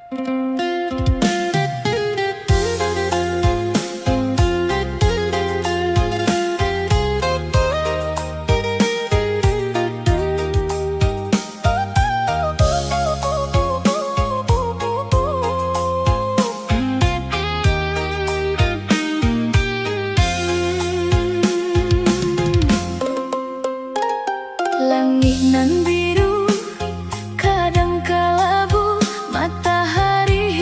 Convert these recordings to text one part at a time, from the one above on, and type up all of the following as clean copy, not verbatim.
Langit nan biru, kadang kelabu, matahari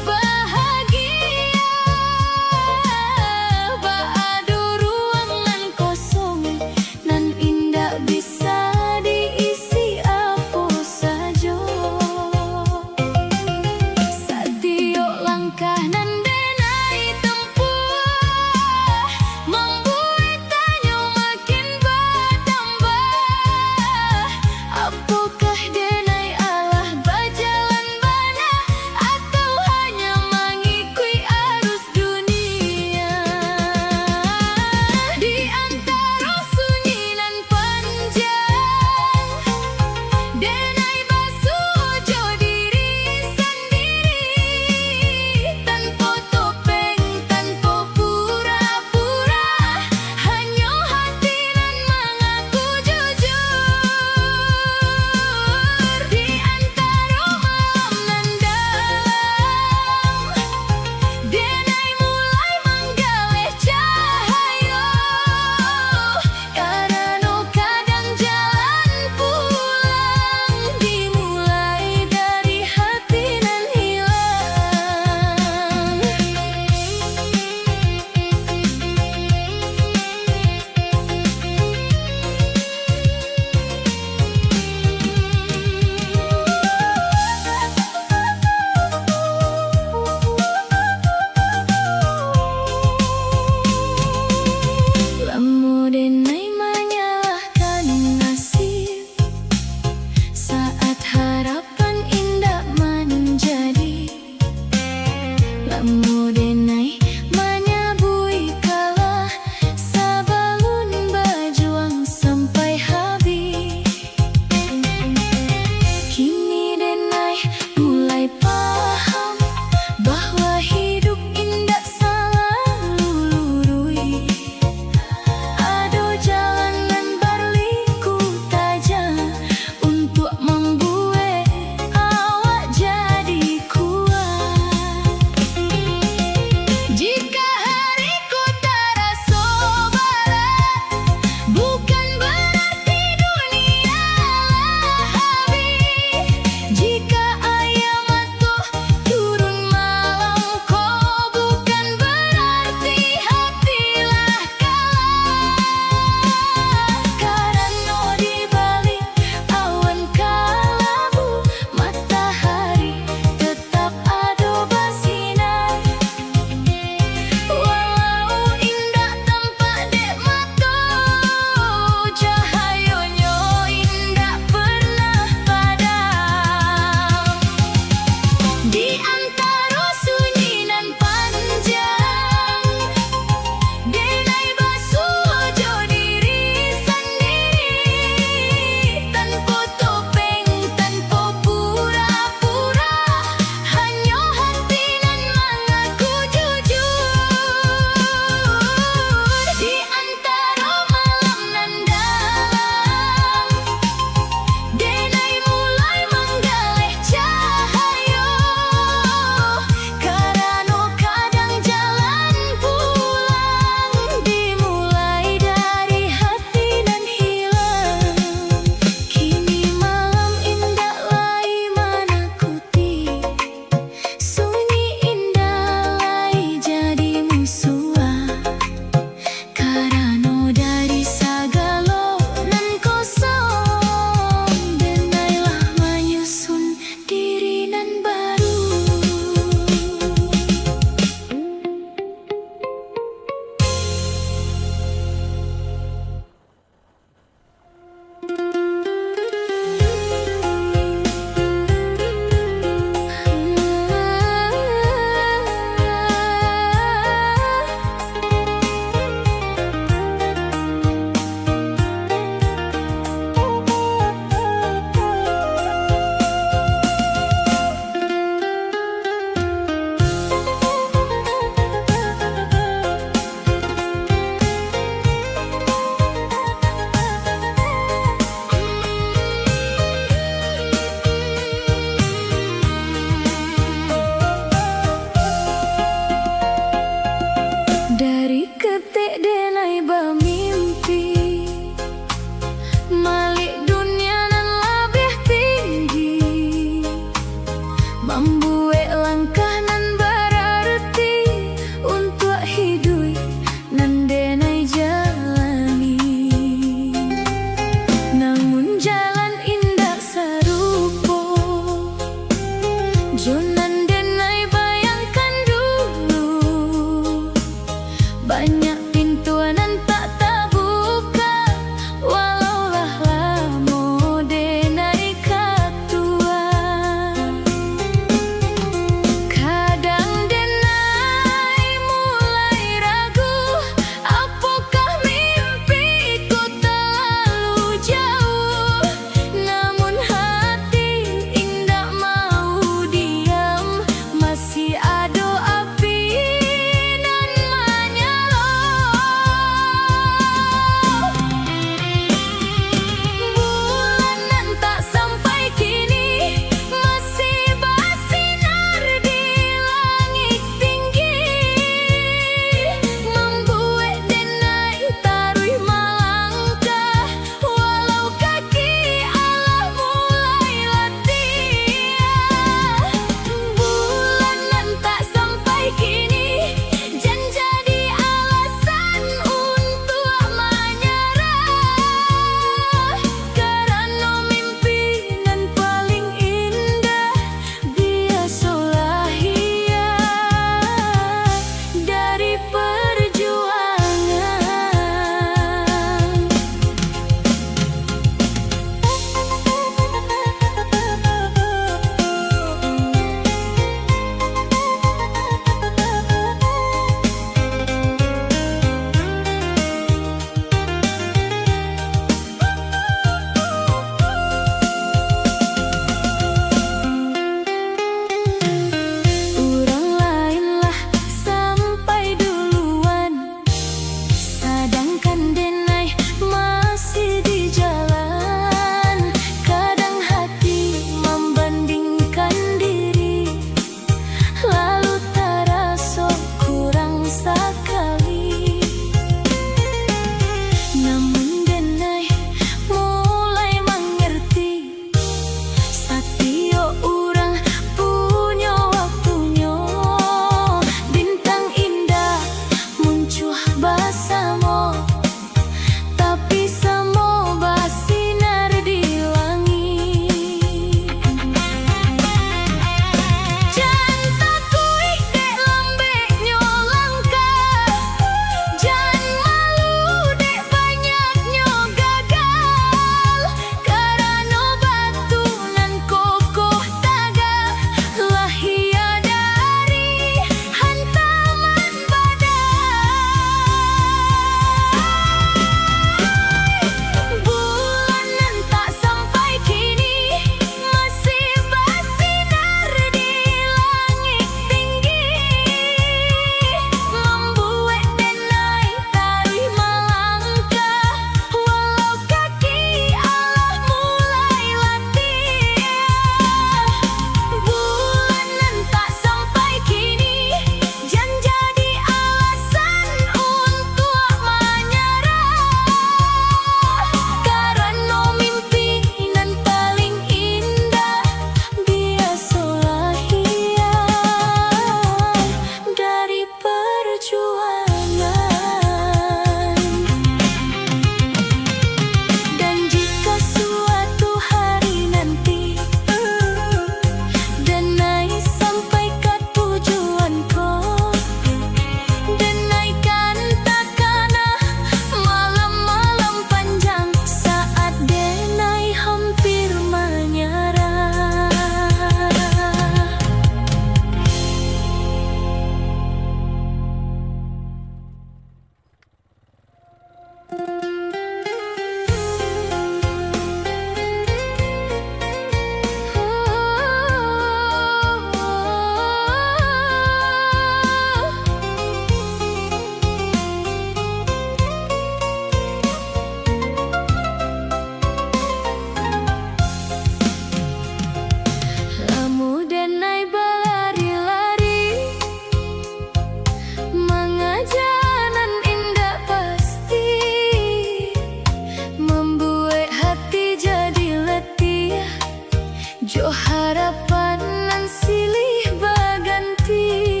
Jo harapan nan silih baganti.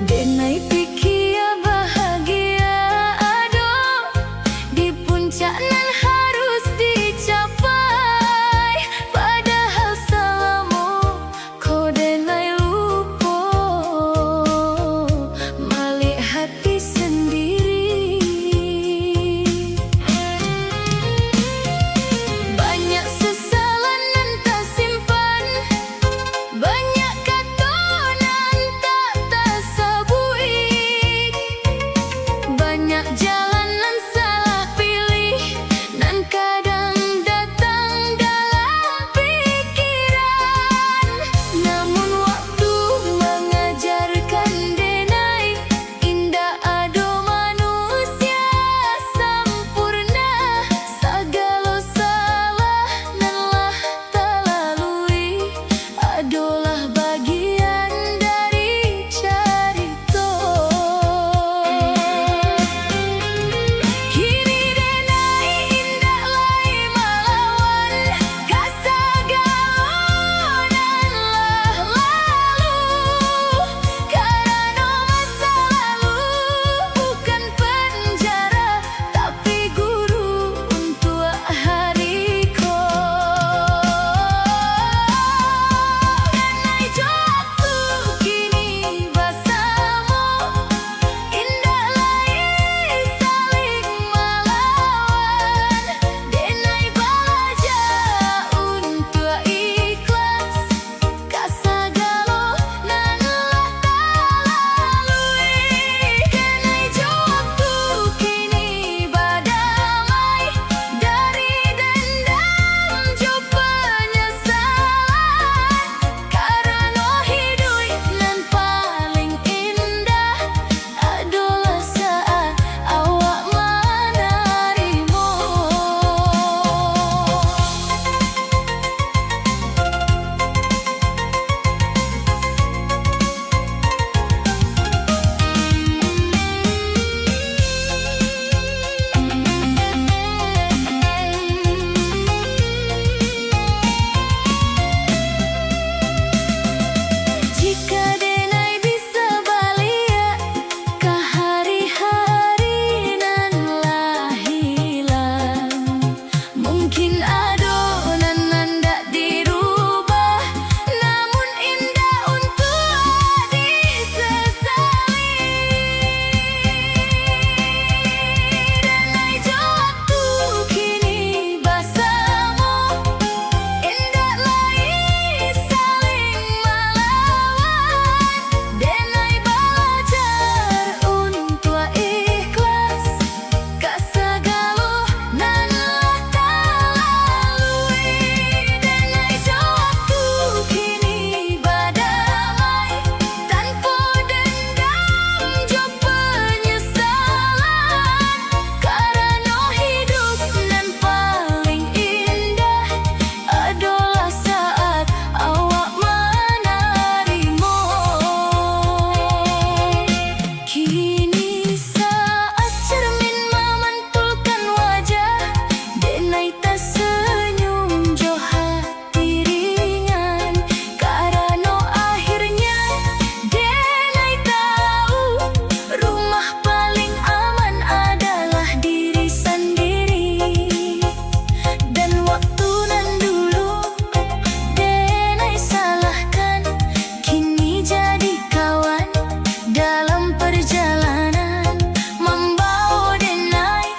Denai pikia bahagia ado di puncak nan harus dicapai. Padahal salahmu kau denai lupa malik hati sendiri. Banyak sesalan nan tak simpan, banyak kata nan tak tasabui, banyak jalan nan salah pilih nan kadang datang dalam pikiran. Namun waktu mengajarkan denai indah ado manusia sempurna. Segala salah nan lah terlalui adalah bagian dari cerita. Kini denai indah lai melawan kasagalunan lah lalu. Karena masa lalu bukan penjara, tapi guru untuk hariku. Denai jatuh kini bersama, indah lai saling melawan. Denai belajar untuk ikhlas, kasagalo nan lah terlalui. Denai jatuh kini berdamai dari dendam jo penyesalan. Karena hidup nan paling indah adalah saat awak menerima. Jika denai bisa balik ke hari-hari nan lah hilang, mungkin adonan nan dak dirubah, namun indah untuk disesali. Denai jatuh kini bersama, indah lai saling melawan. Denai belajar untuk ikhlas, kasagalo nan lah terlalui. Denai jatuh kini berdamai tanpa dendam jo penyesalan. Karena hidup nan paling indah adalah saat awak menerima. Kini saat cermin memantulkan wajah, denai tersenyum jo hati ringan. Karena akhirnya denai tahu rumah paling aman adalah diri sendiri. Dan waktu nan dulu denai salahkan, kini jadi kawan dalam perjalanan membawa denai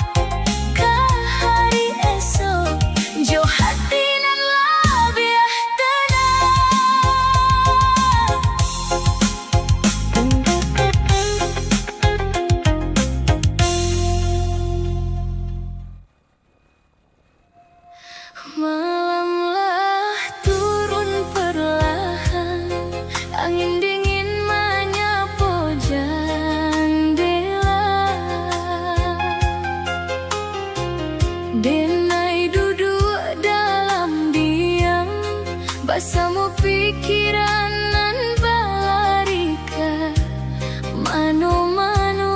ke hari esok. Jo hati nan lebih malamlah turun perlahan, angin dingin menyapu jendela. Denai duduk dalam diam, bersama pikiran nan berlari ke mano-mano.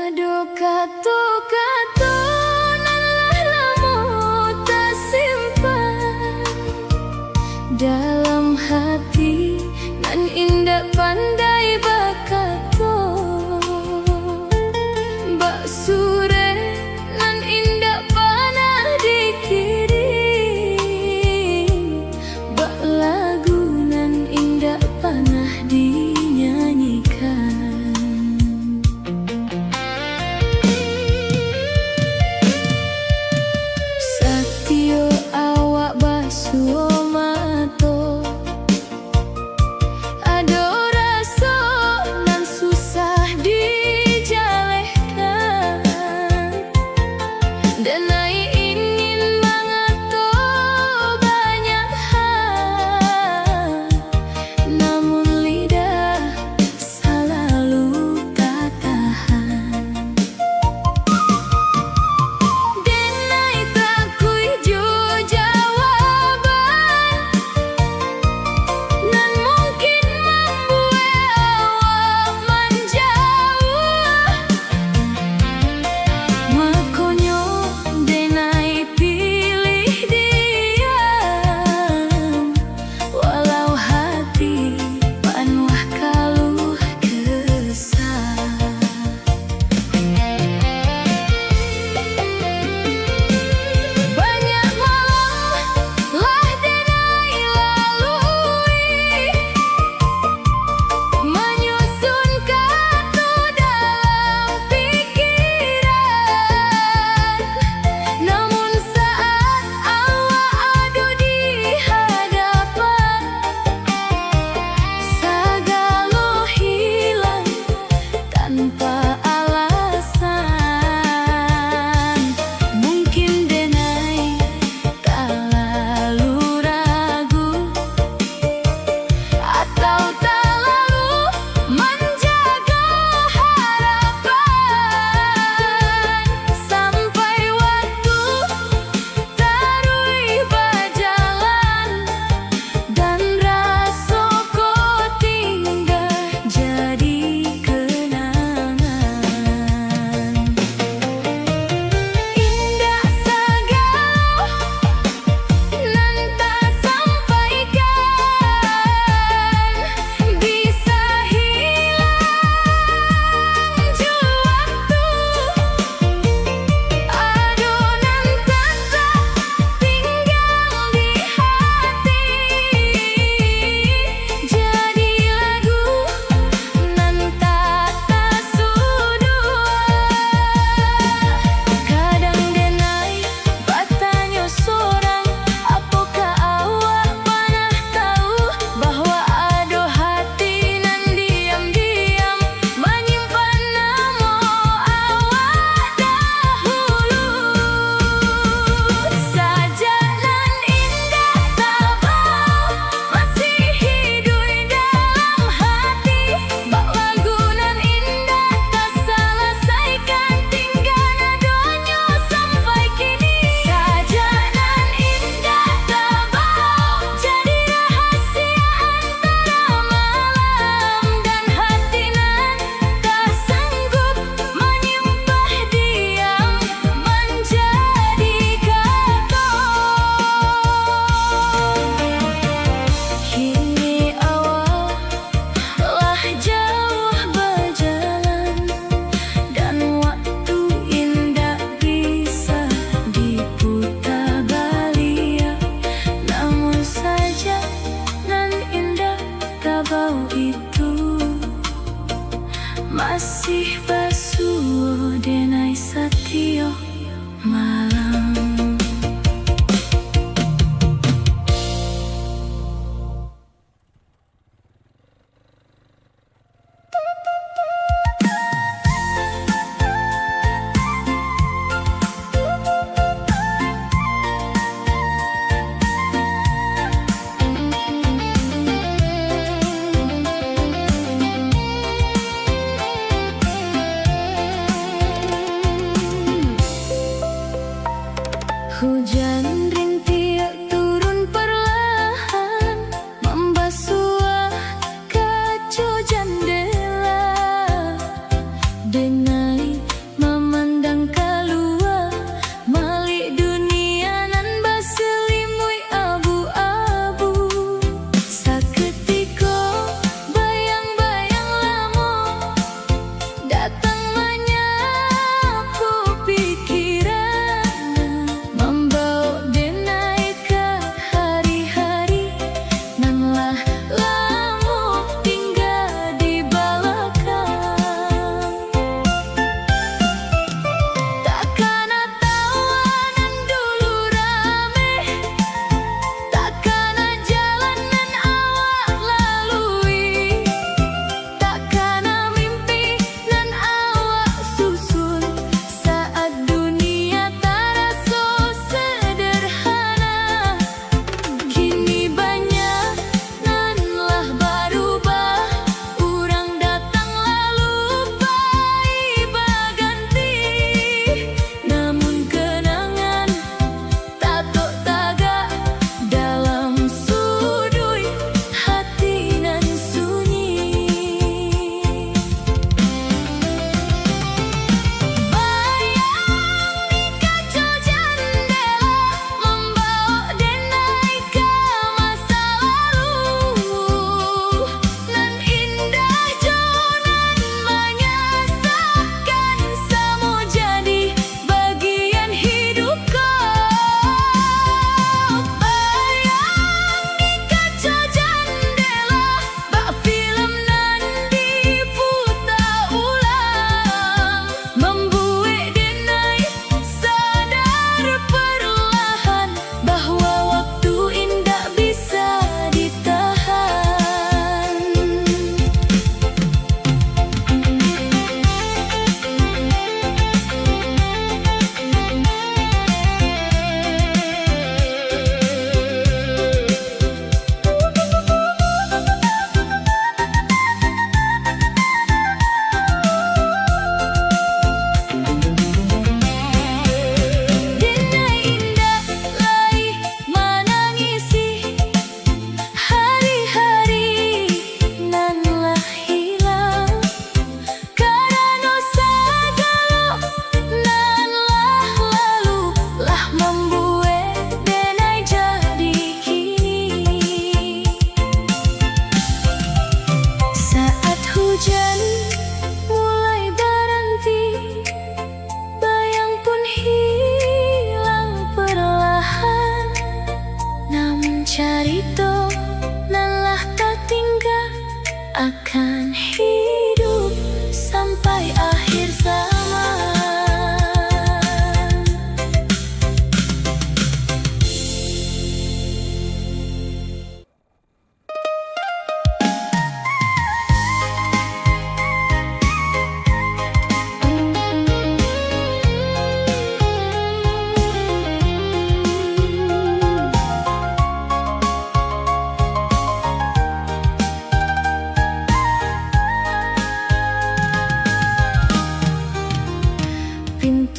Aduh katu-katu nan lamu tak simpan dalam hati, nan indah pandai bakato bak sure nan indah panah dikirim, bak lagu nan indah panah dinyanyikan. Satyo awak basuh mato, ado rasa nan susah dijalehkan, denai ingin mengato banyak hal, namun lidah selalu tak tahan. Denai tak kuijo jawaban, nan mungkin membuat awak menjauh. Makanya denai pilih diam, walau hati panuh kaluh kesah. Banyak malam lah denai lalui, menyusun katu dalam pikiran, namun saat awak adu di hadapan, segala hilang tanpa alasan. Mungkin denai tak lalu ragu, atau tak lalu menjaga harapan, sampai waktu tarui berjalan, dan rasa kau tinggal jadi kenangan. Indah segala nan tak sampaikan, bisa hilang ju waktu, adonan tetap tinggal di hati, jadi lagu nan tak tasudua. Kadang denai bertanya sorang, apakah awak pernah tahu bahwa ada hati nan diam-diam menyimpan nama awak dahulu. Sajak nan indah tabau masih hidup dalam hati, bak lagu nan indah tak selesaikan, tinggal nadanya sampai kini. Sajak nan indah tabau jadi rahasia antara malam dan hati nan tak sanggup menyembah diam menjadi kata. Kini awak lah jauh berjalan, dan waktu indah bisa diputar balik, namun saja nan indah tabau itu masih basuh denai Satyo malam.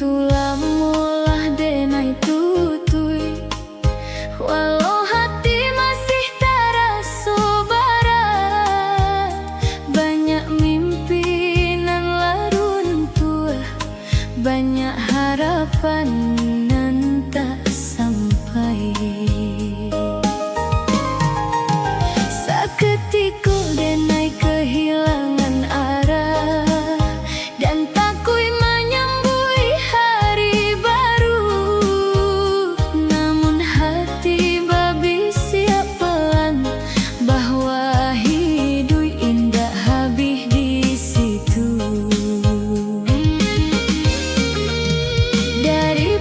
Itulah mulah denai tutui, walau hati masih terasa barat. Banyak mimpi nan larun tua, banyak harapan nan tak sampai. Seketika denai kehilangan arah, dan takui menyambui hari baru. Namun hati babi siap pelan, bahwa hidup indah habis di situ. Dari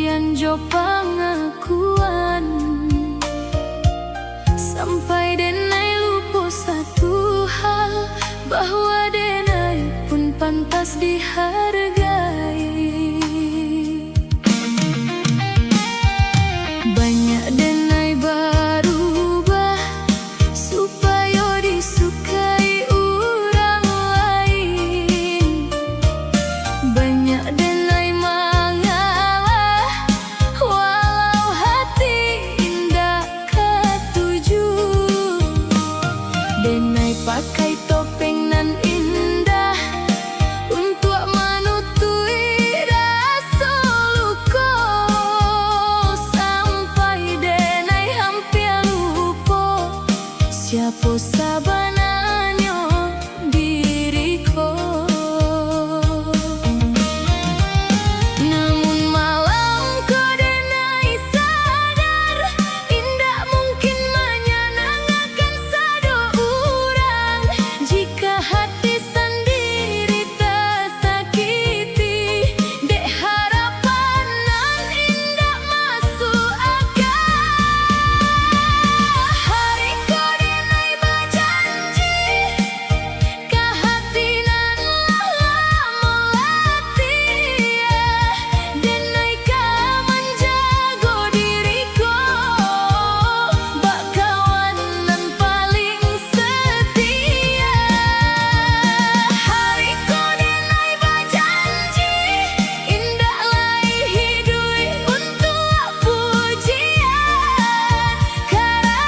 impian jo pangakuan sampai denai lupa satu hal, bahwa denai pun pantas dihargai. Banyak denai berubah supaya disukai orang lain. Banyak denai mengalah walau hati indah ketuju. Denai pakai topeng nan indah untuk menutupi rasa luka, sampai denai hampir lupa siapa sabananya diriku. Namun malam kau denai sadar, indah mungkin menyenangkan sado orang. Jika hati sendiri tersakiti, dek harapan nan indah masuk akal. Hari kau denai berjanji, ke hati nan lama latih. Denai kau menjaga diriku, bak kawan nan paling setia. Hari kau denai berjanji, indah lai hidup untuk pujian. Karena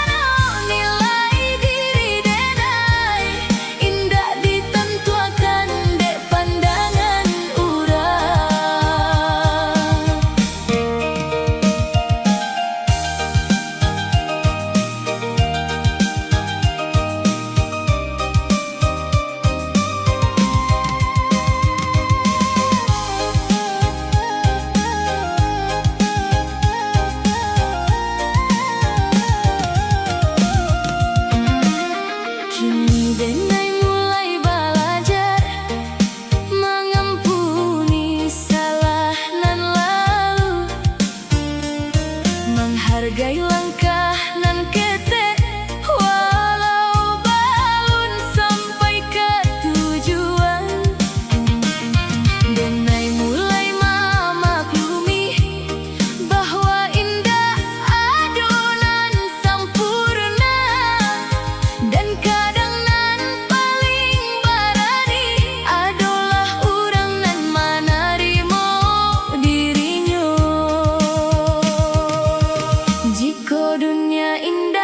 nilai diri denai indah ditentukan dek pandangan urang. Kini denai mulai belajar mengampuni salah nan lalu, menghargai langkah nan ketek walau belum sampai ke tujuan. Denai mulai memaklumi bahwa indah adonan sempurna, dan kadang nan paling berani adalah orang nan menerima dirinya. Jika dunia indah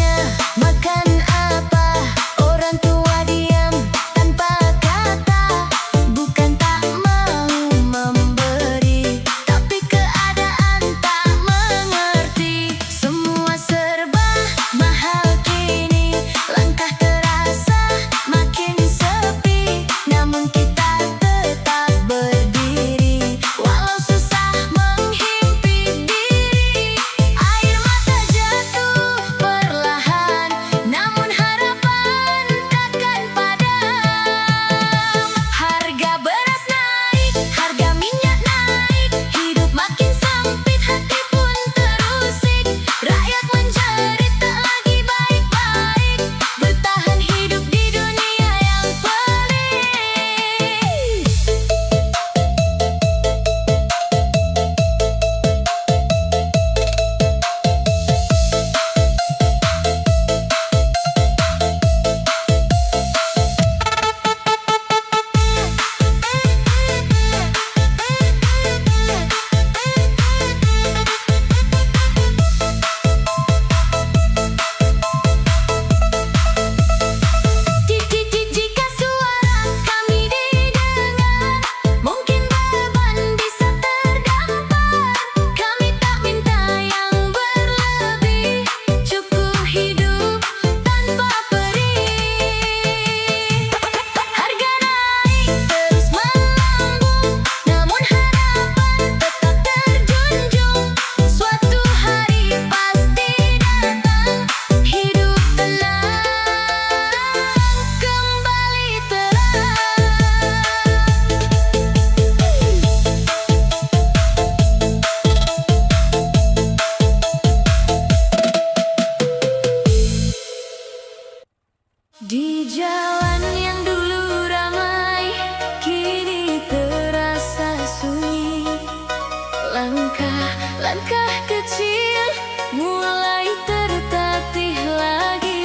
tanya makan apa, orang tua diam tanpa kata. Bukan tak mau memberi, tapi keadaan tak mengerti. Semua serba mahal kini, langkah terasa makin sepi. Namun kita tetap berdiri, walau susah menghimpit diri. Air mata jatuh perlahan, namun harapan takkan padam. Harga beras naik, harga minyak naik, hidup makin sempit, hati pun terusik. Rakyat menjerit tak lagi baik-baik, bertahan hidup di dunia yang pelik. Jika suara kami didengar, mungkin beban bisa terdampar. Kami tak minta yang berlebih, cukup hidup tanpa perih. Harga naik terus melambung, namun harapan tetap terjunjung. Suatu hari pasti datang, hidup tenang kembali terang. Di jalan yang dulu ramai, kini terasa sunyi. Langkah-langkah kecil mulai tertatih lagi.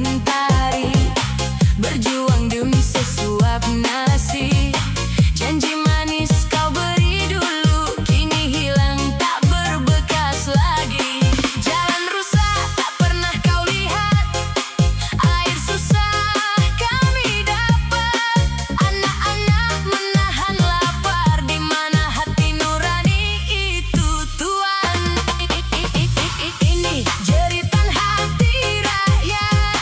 mentari, berjuang demi sesuap nasi. Janji manis kau beri dulu, kini hilang tak berbekas lagi. Jalan rusak tak pernah kau lihat, air susah kami dapat. Anak-anak menahan lapar, di mana hati nurani itu Tuhan. Ini jeritan hati rakyat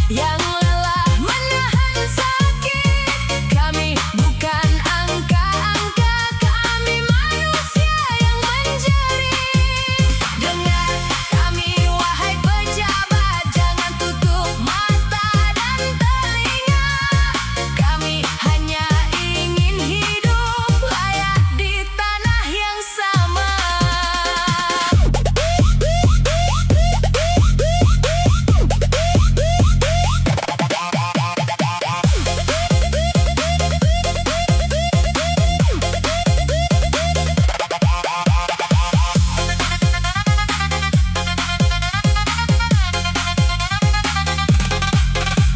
yang lelah menahan sakit. Kami bukan angka-angka, kami manusia yang menjerit. Dengar kami wahai pejabat, jangan tutup mata dan telinga. Kami hanya ingin hidup layak di tanah yang sama.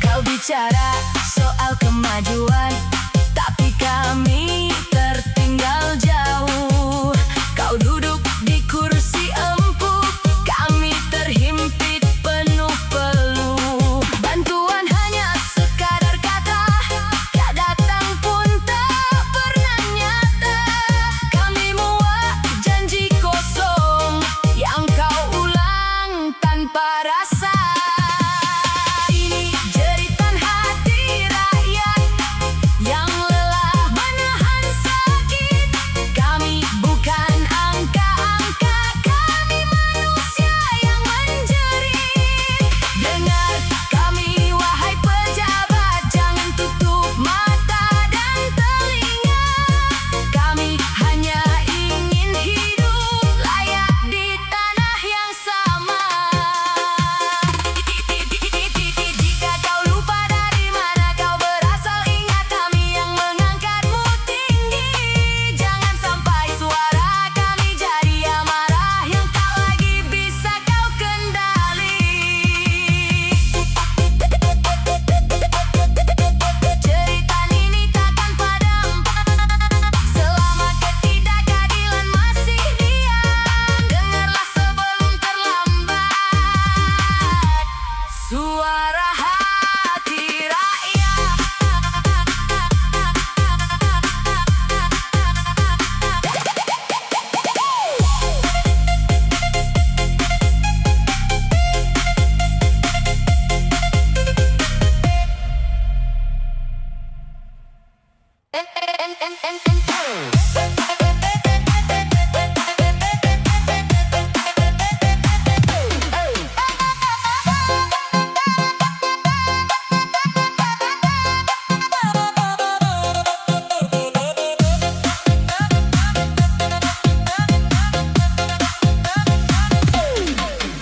Kau bicara soal kemajuan, tapi kami tertinggal jauh. Kau duduk di kursi empuk, kami terhimpit penuh peluh. Bantuan hanya sekadar kata, tak datang pun tak pernah nyata. Kami muak janji kosong yang kau ulang tanpa rasa. Ini jeritan hati rakyat yang lelah menahan sakit. Kami bukan angka-angka, kami manusia yang menjerit. Dengar kami wahai pejabat, jangan tutup mata dan telinga. Kami hanya ingin hidup layak di tanah yang sama. Jika kau lupa dari mana kau berasal, ingat kami yang mengangkatmu tinggi. Jangan sampai suara kami jadi amarah yang tak lagi bisa kau kendali. Jeritan ini takkan padam selama ketidakadilan masih diam. Dengarlah sebelum terlambat suara hati rakyat.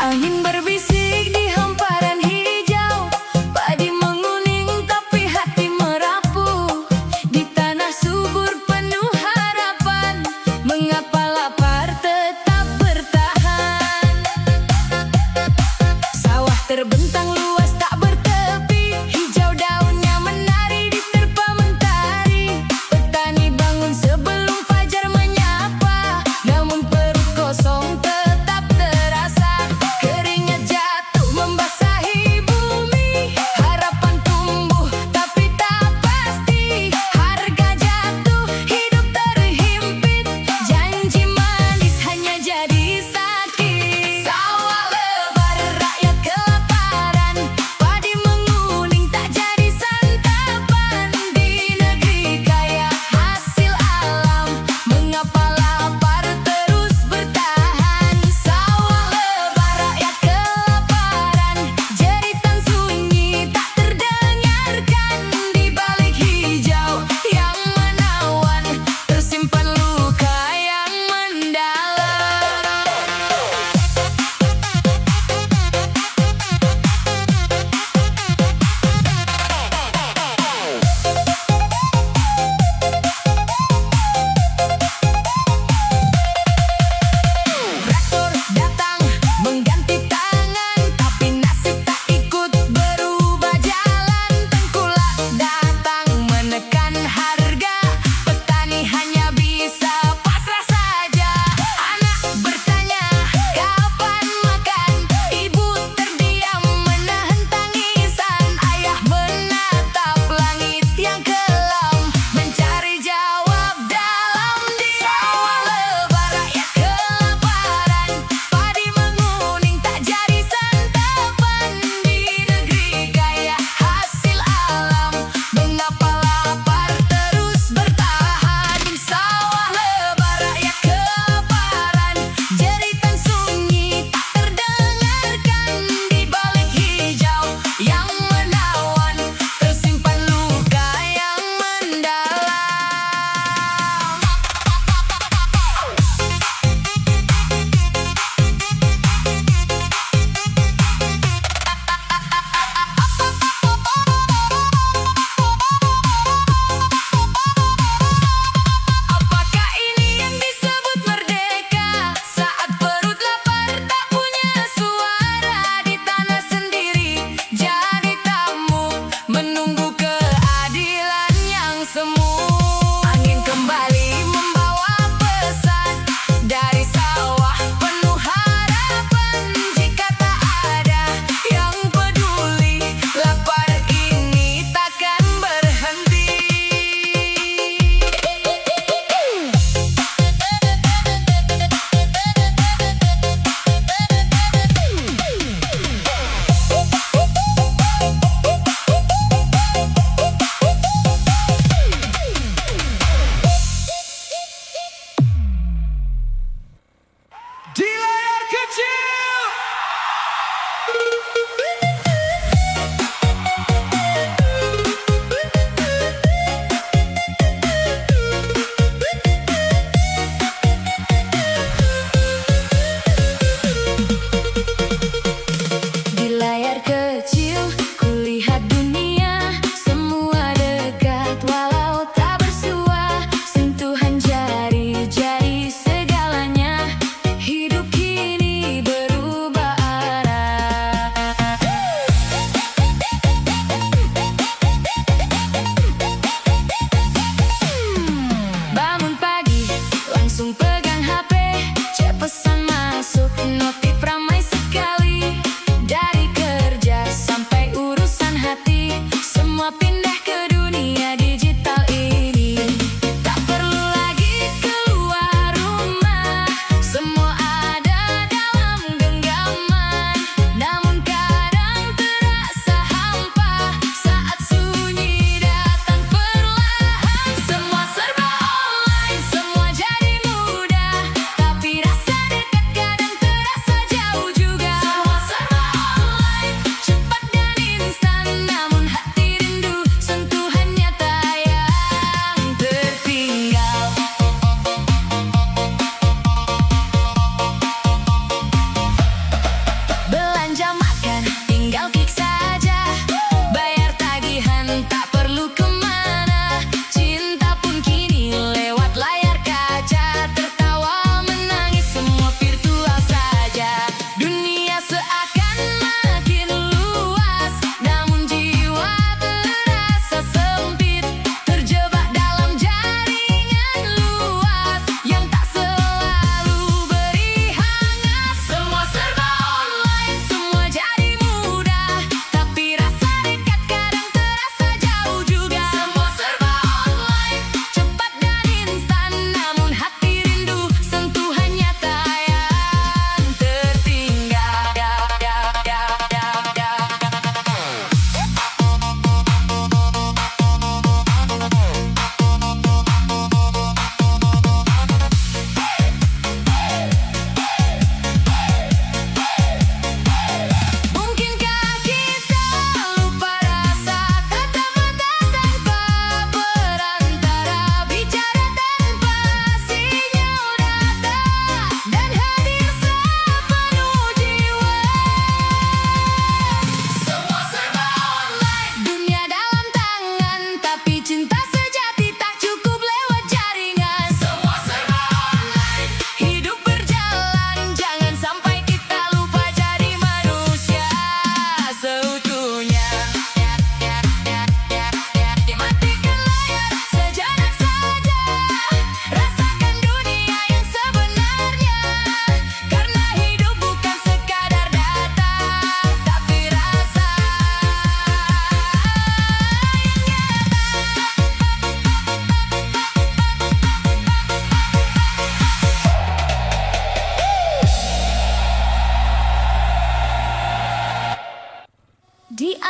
Angin berbisik di hamparan hijau, padi menguning tapi hati merapuh. Di tanah subur penuh harapan,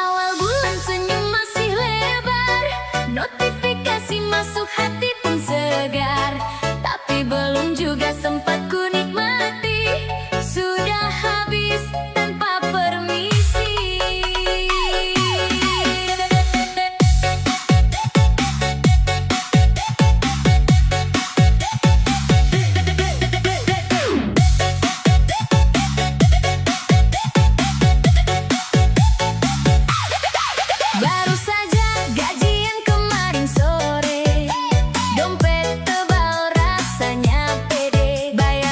awal bulan senyum masih lebar, notifikasi masuk hati pun segar. Tapi belum juga sempat ku nikmati, sudah habis tanpa permisi. Baru saja gajian kemarin sore, dompet tebal rasanya pede, bayar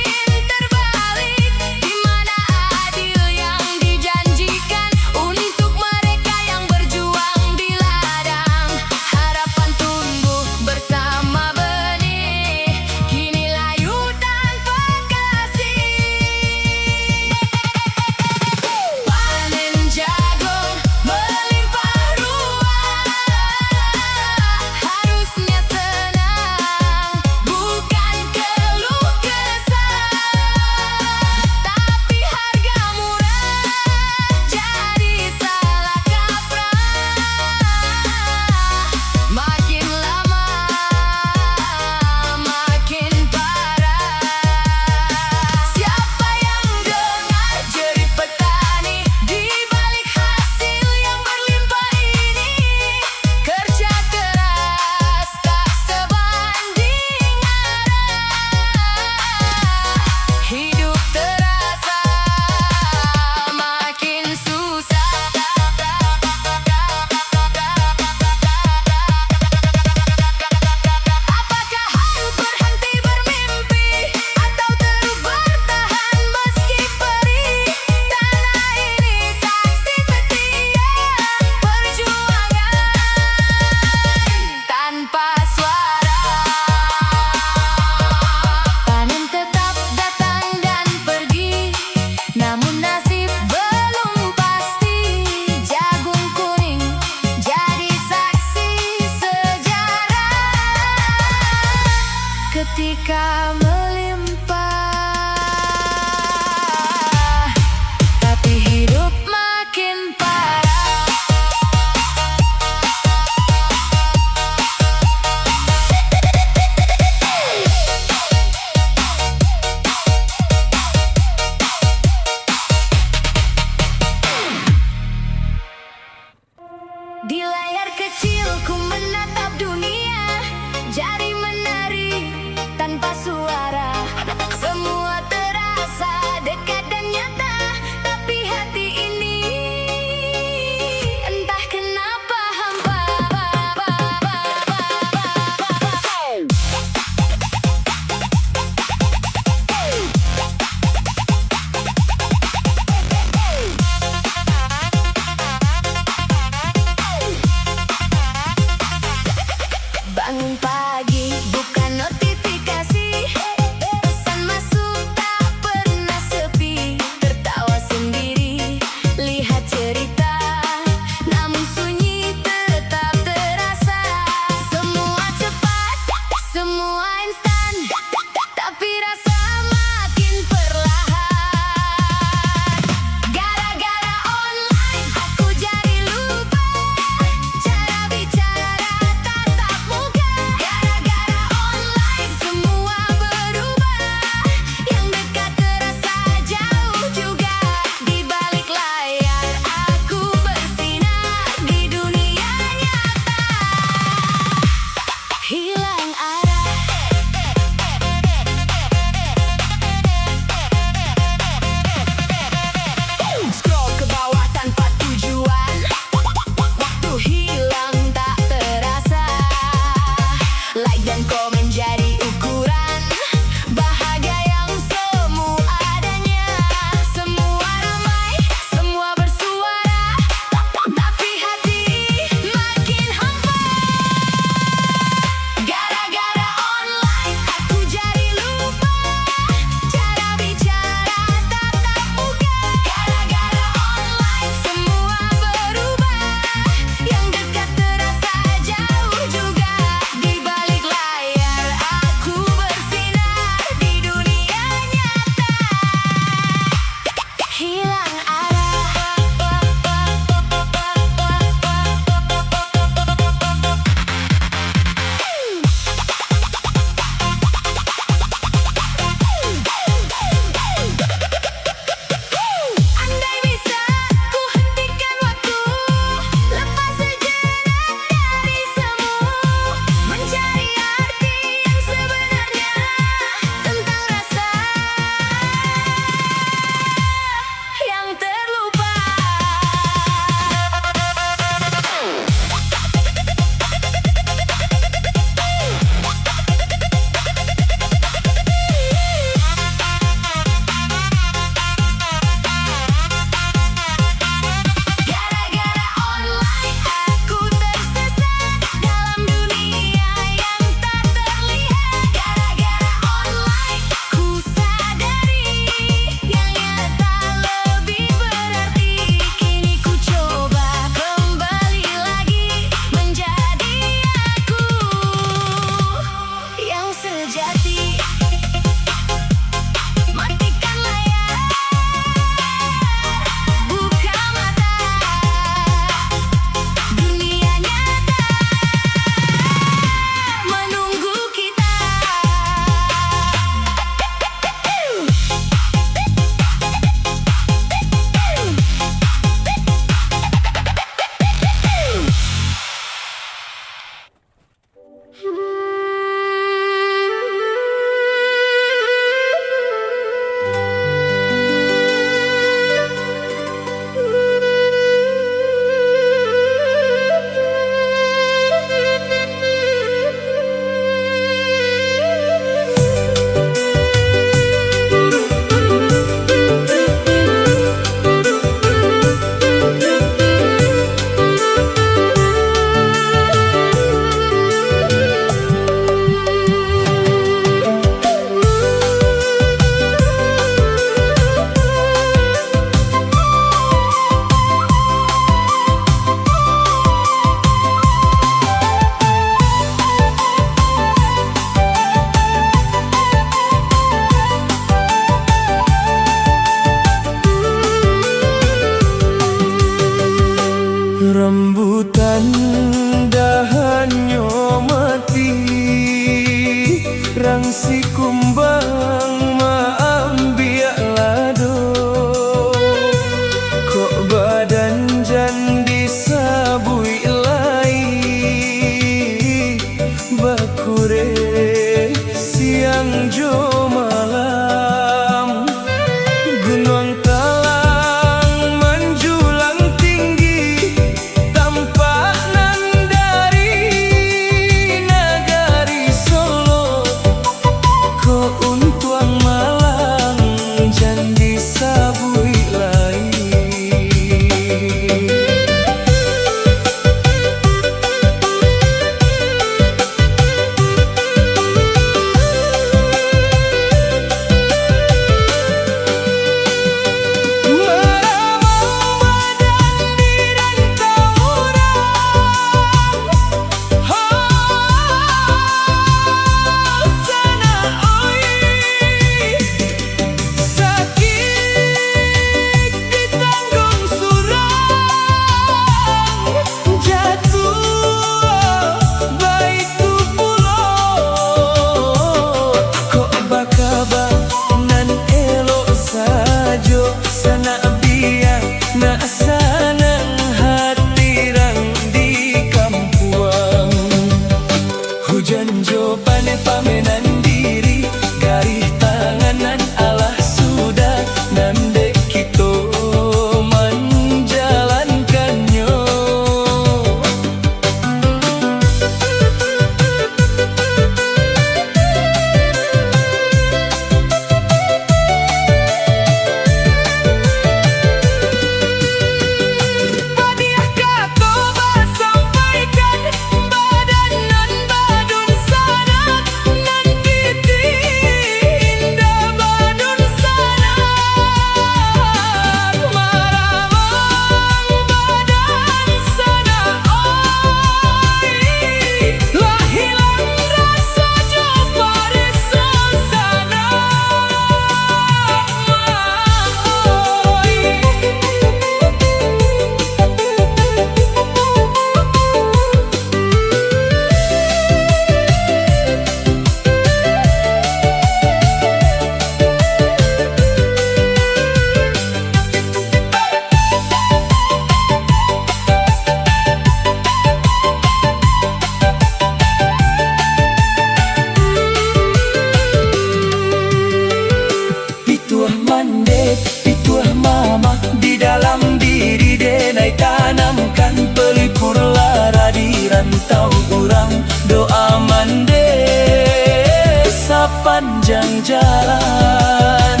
jalan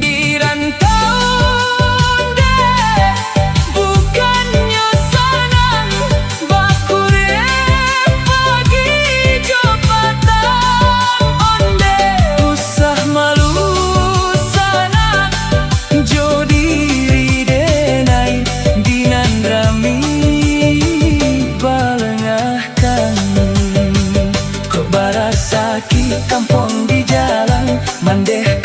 di rantau deh, bukannya senang bakure pagi jopatan onde usah malu sana jo diri denai dinan rami balengah kami kok barasaki kampung di jalan mandeh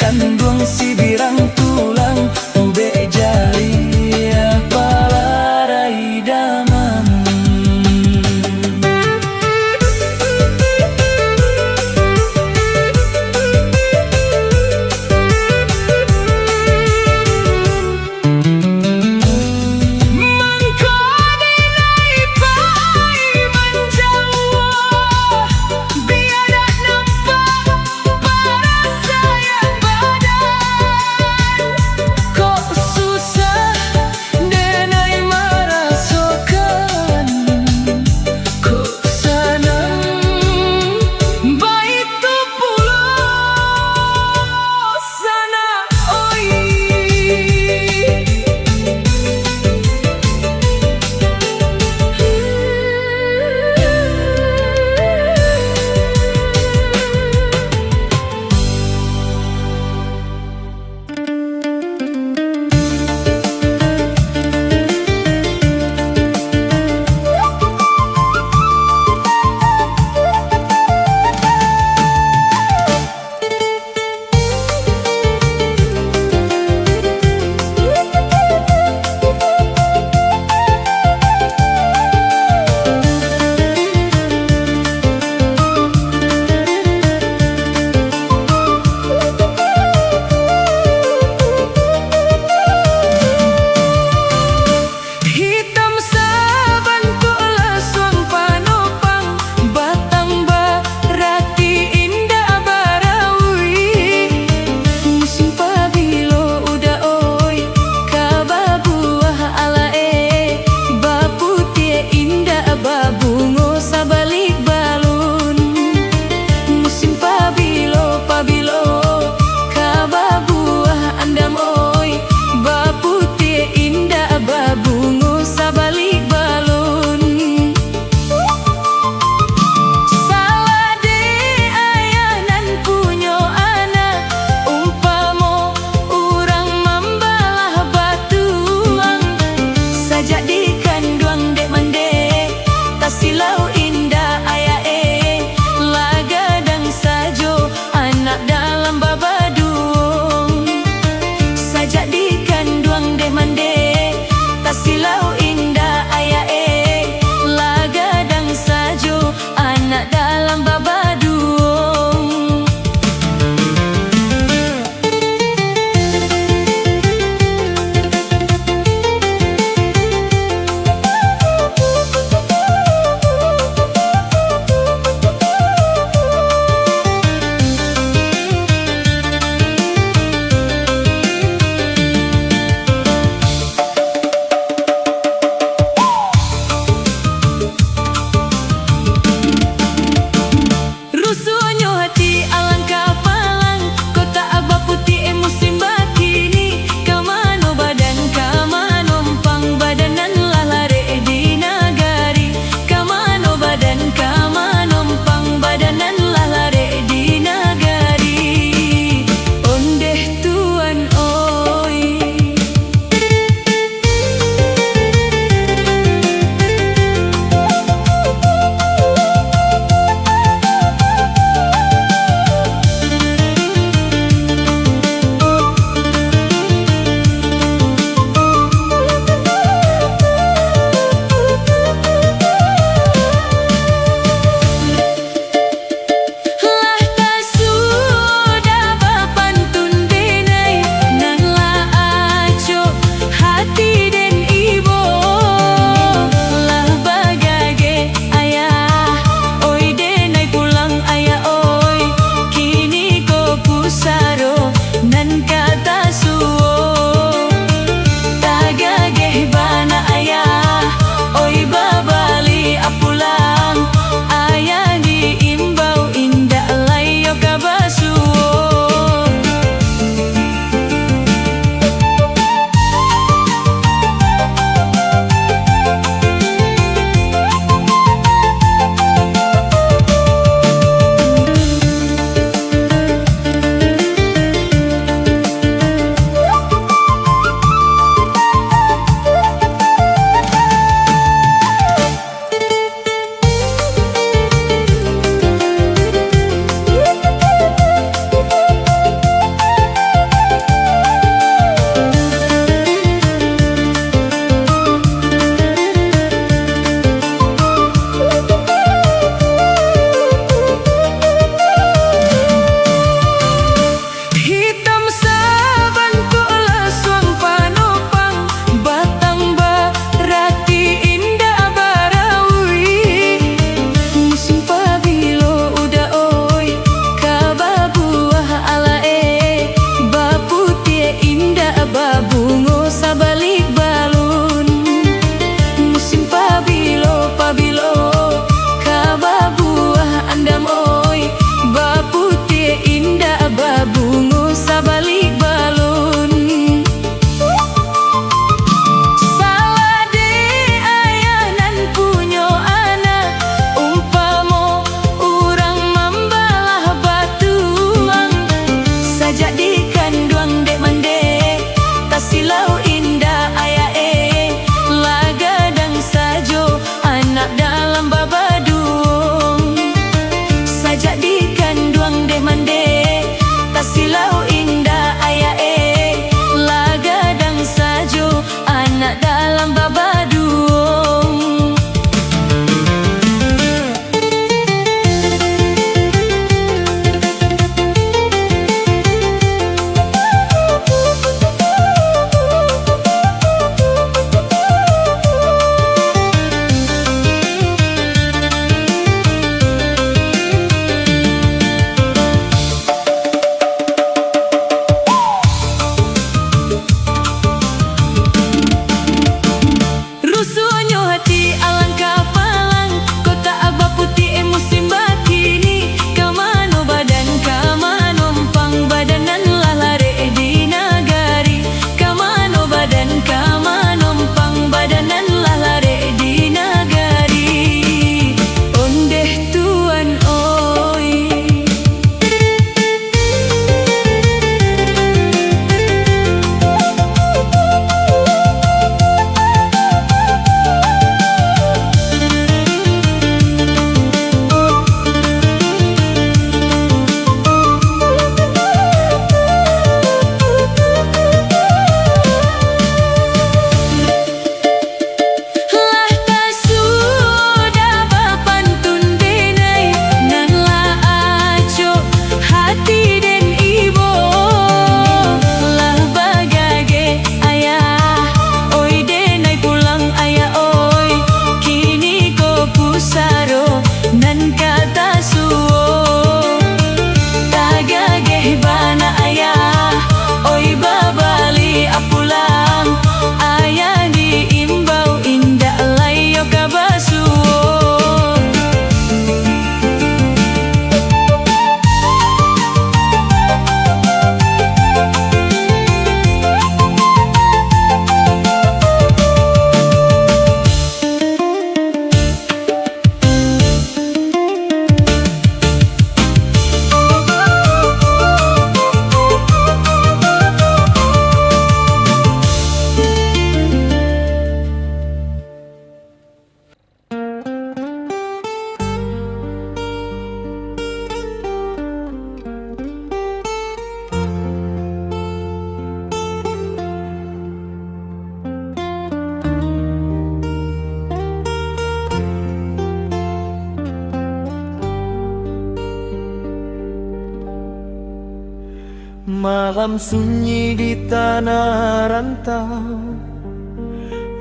Malam sunyi di tanah rantau,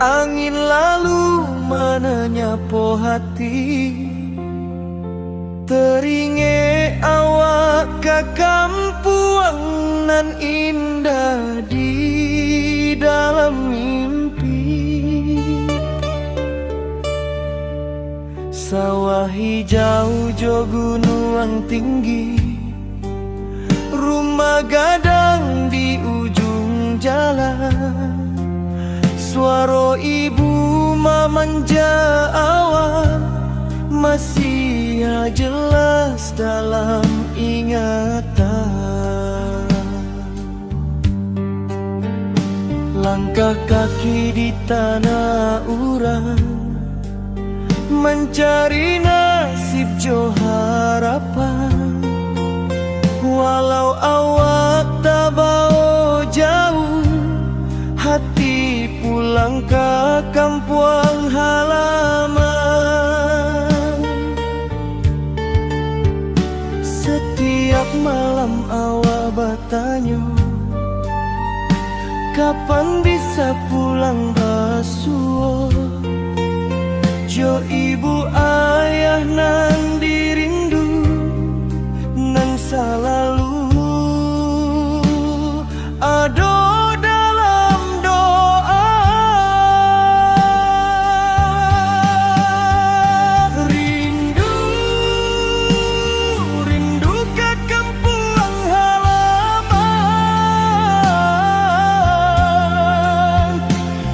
angin lalu menyapu hati. Teringe awak ke kampuang nan indah di dalam mimpi. Sawah hijau jo gunung tinggi, rumah gadang di ujung jalan. Suara ibu memanja awak masih jelas dalam ingatan. Langkah kaki di tanah urang, mencari nasib jo harapan. Walau awak tak bawa jauh, hati pulang ke kampung halaman. Setiap malam awak bertanya, kapan bisa pulang basuh? Jo ibu ayah nan dirindu, nan selalu ada dalam doa. Rindu, rindu ke kampung halaman.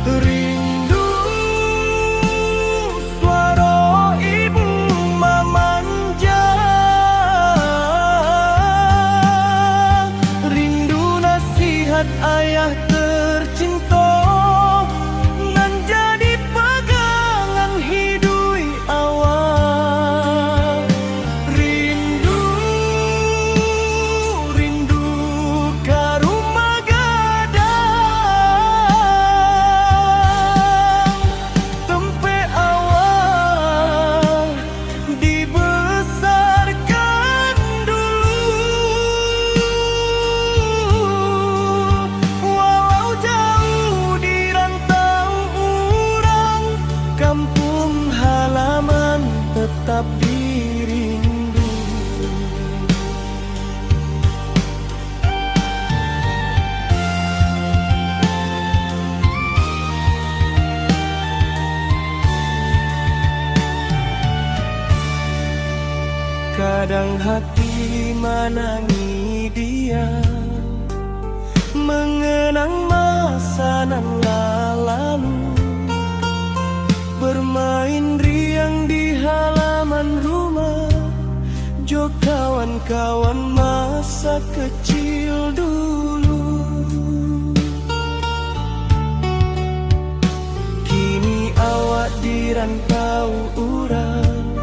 Rindu suara ibu memanja. Rindu nasihat ayah tercinta, nan jadi pegangan hidup awak. Rindu, rindu ke rumah gadang, tempat awak dibesarkan dulu. Walau jauh di rantau urang, kampung halaman tetap dirindu. Kadang hati menangi dia, mengenang masa nan lalu. Bermain riang di halaman rumah, jo kawan-kawan masa kecil dulu. Kini awak di rantau urang,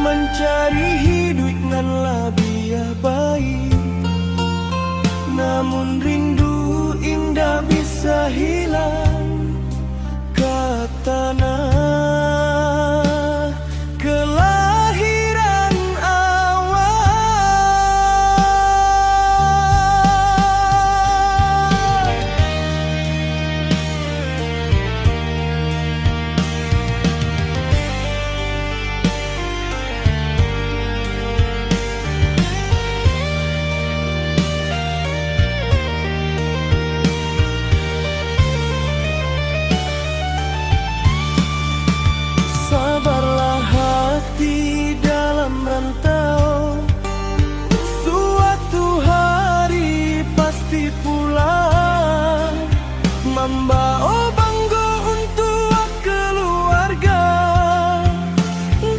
mencari hidup nan lebih baik. Namun rindu indah bisa hilang ke tanah kelahiran awak. Sabarlah hati dalam rantau, suatu hari pasti pulang, membawa bangga untuk keluarga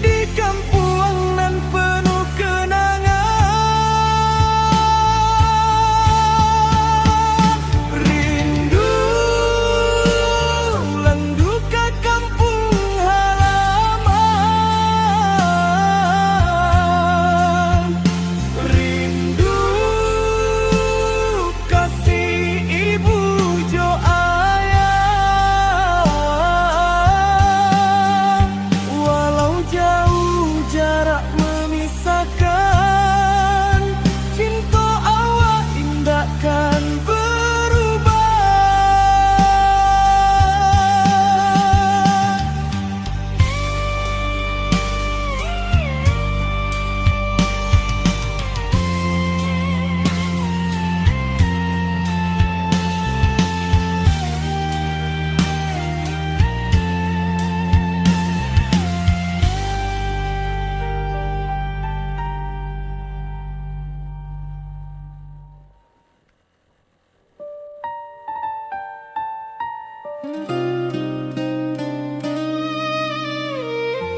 di kampung nan penuh kenangan. Rindu, landu ke kampung halaman. Rindu kasih ibu jo ayah.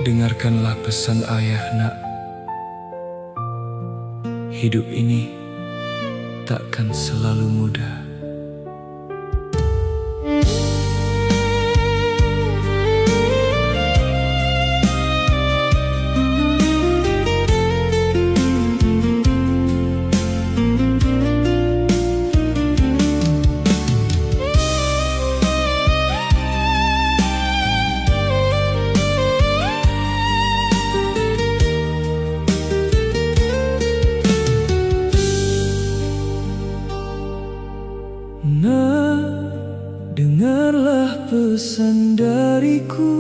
dengarkanlah pesan ayah, nak. Hidup ini takkan selalu mudah. Nah, dengarlah pesan dariku.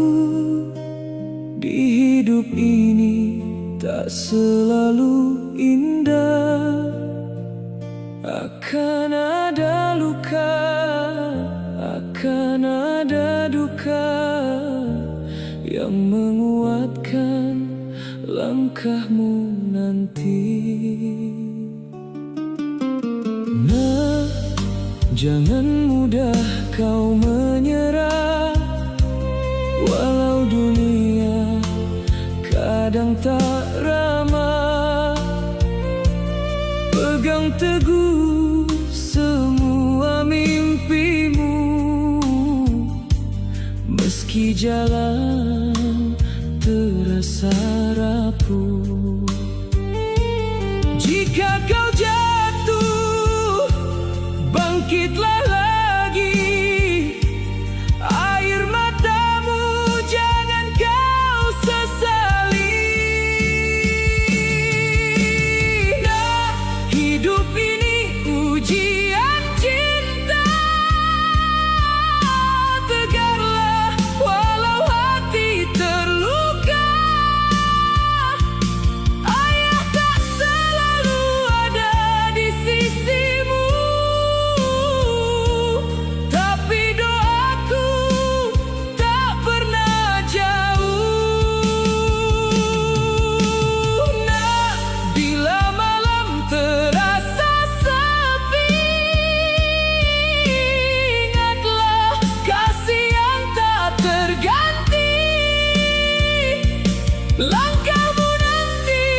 Di hidup ini tak selalu indah. Akan ada luka, akan ada duka yang menguatkan langkahmu nanti. Nah, jangan mudah kau menyerah, walau dunia kadang tak ramah. Pegang teguh semua mimpimu, meski jalan terasa rapuh. Jika kau jatuh, bangkitlah lagi. Air matamu jangan kau sesali. Nah, hidup ini ujian cinta. Tegarlah walau hati terluka. Ayah tak selalu ada di sisimu, tapi doaku tak pernah jauh. Nah, bila malam terasa sepi, ingatlah kasih yang tak terganti. Langkahmu nanti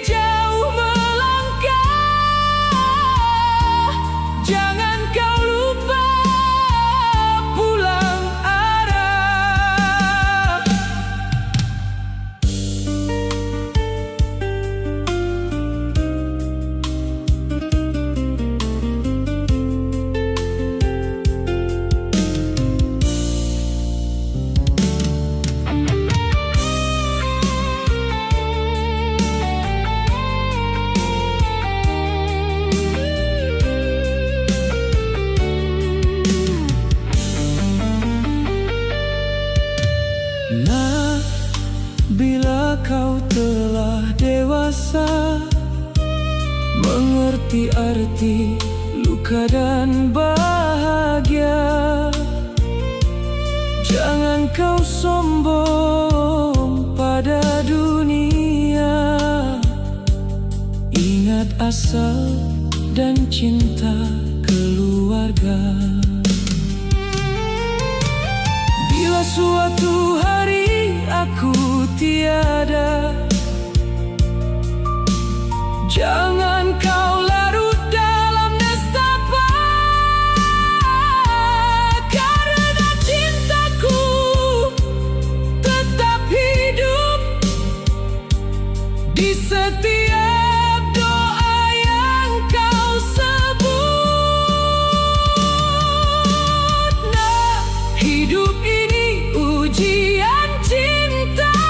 jauh melangkah, jangan kau lupa pulang arah. Nah, bila kau telah dewasa, mengerti arti luka dan bahagia, jangan kau sombong pada dunia. Ingat asal dan cinta